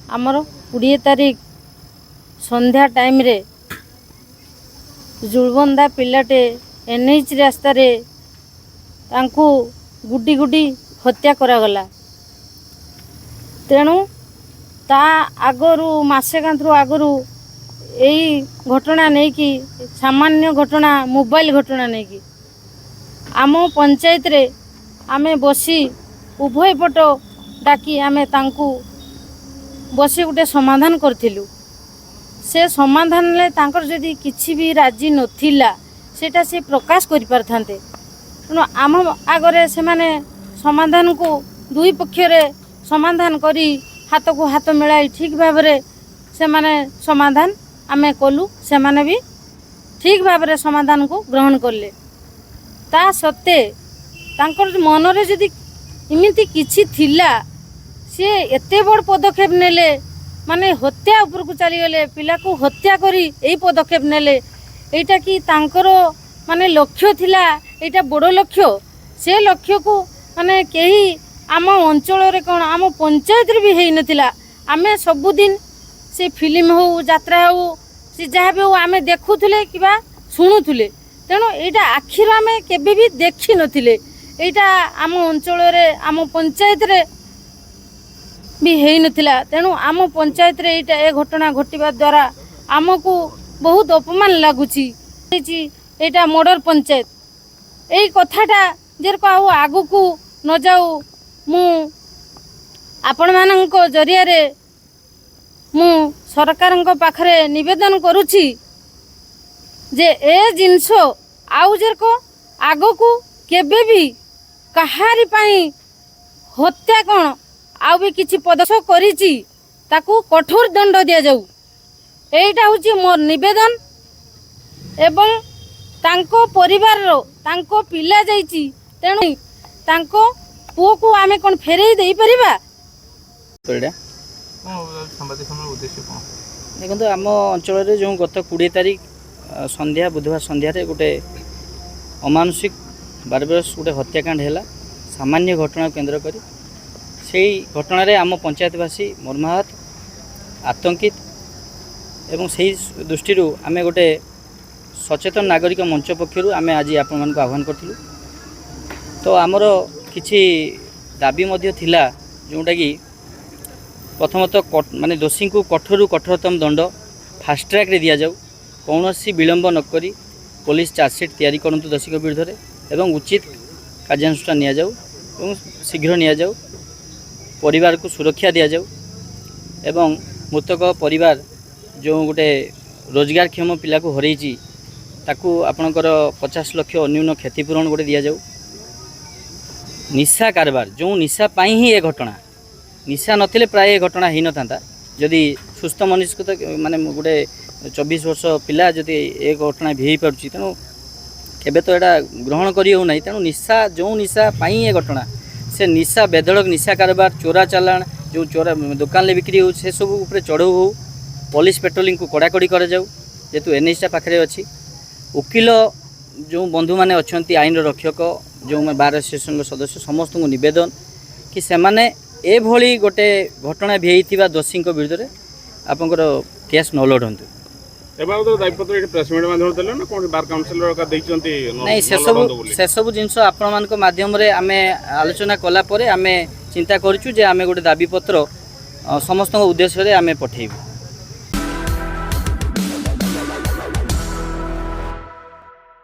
आमर 20 तारीख संध्या टाइम रे जुड़बंदा पिलाटे एनएच रास्ता रे तांकु गुडी गुडी हत्या करागला। तेणु ता आगरू मासे कांतरू आगरू यही घटना नहीं कि सामान्य घटना मोबाइल घटना नहीं कि आम पंचायत रे आमे बसी उभय पट डाकी आमे तांकु बसी गोटे समाधान करथिलु। से समाधान ले तांकर जदि किछि भी राजी नथिला सेटा से प्रकाश करि परथांते। तेणु आम आगरे से माने समाधान को दुई पक्ष रे समाधान करी हाथ को हाथ मिलाई ठीक भाव रे से माने समाधान आमे कलु। से माने भी ठीक भाव रे समाधान को ग्रहण करले। ता सत्ते तांकर मन रे जदि इमिति किछि थिला से एते बड़ पदक्षेप नेले माने हत्या ऊपर को चली गले पिला को हत्या करी एई पदक्षेप नेले। एटा कि तांकर माने लक्ष्य थिला एटा बड़ लक्ष्य। से लक्ष्य को माने केही आम अंचल रे कोन आम पंचायत रे भी हेई नथिला। आमे सबुदिन से फिल्म हो यात्रा हो से जहाँ भी हो आमे देखुथुले किबा शुणुथुले। तेणु एटा आखिर आमे केबे भी देखि नथिले। एटा आम अंचल रे आम पंचायत रे भी हेई नथिला। तेणु आम पंचायत रे एटा ए घटना घटिबा द्वारा आमको बहुत अपमान लागुची। एटा मर्डर पंचायत एई कथाटा जेर को आगु को न जाऊ मु आपण मानक जरिया रे मु सरकारଙ୍କ पाखरे निवेदन करूची जे ए जिंस आउ जेर को आगु को केबे भी कहारी पाई हत्या कोन आउ भी किछि पदक्षेप करिछि ताकू कठोर दंड दिया जाऊ। एटा होची मोर निवेदन। एवं तांको परिवार रो तांको पिला जाईची तेणु तांको पुओ को आमे कोन फेरेई देई परिबा। तो एटा देखो आम अंचल जो गत 20 तारीख संध्या बुधवार संध्या रे गोटे अमानुषिक बारबरस गोटे हत्याकांड है सामान्य घटना केन्द्र करी से घटना रे आम पंचायतवासी मर्माहत आतंकित एवं से दृष्टि आमे गोटे सचेतन नागरिक मंच पक्षर आमे आज आपण मानक आह्वान करथिलु। तो आमर किछि दाबी मध्य थिला जोटा कि प्रथमतः माने दोषी को कठोर कठोरतम दंड फास्ट ट्रैक रे दिया जाऊ। कौनसी विलंब नकरी पुलिस चार्जसीट तैयारी करंतु दोषी विरुद्ध एवं उचित कार्यानुष्ठान निया जाऊ एवं शीघ्र निया जाऊ। परिवार को सुरक्षा दिया जाऊ एवं मृतक परिवार जो गोटे रोजगारक्षम पिला को हरैची ताकू आपणकर 50 लाख अन्यून क्षतिपूरण गोटे दिया जाऊ। निशा कारबार जो निशा पाई ही ए घटना निशा नथिले प्राय ए घटना ही न था। जदि सुस्थ मनुष्य तो माने गोटे 24 वर्ष पिला जदि ए घटना भी पार्टी तेणु केबे तो एटा ग्रहण करी हो नहीं। तेणु निशा जो निशा पाई ए घटना से निशा बेधड़क निशा कारबार चोरा चालाण जो चोरा दुकान ले बिक्री हो से सब ऊपर चढ़ऊ हो पुलिस पेट्रोलिंग को कड़ाकड़ी कर जाऊ जेतु एनएचटा पाखरे अछि। वकील जो बंधु माने अछंती आईन रक्षक जो बार एसोसिएशन सदस्य समस्त को निवेदन कि से माने ए भली गोटे घटना भेइथिबा दोषी विरुद्ध आपनकर केस न लढंतु। नहीं से सब जिनस आपण मानक माध्यम रे आमे आलोचना कला परे आमे चिंता करछु जे आमे गोटे दाबी पत्र समस्त उद्देश्य रे आमे पठेइबु।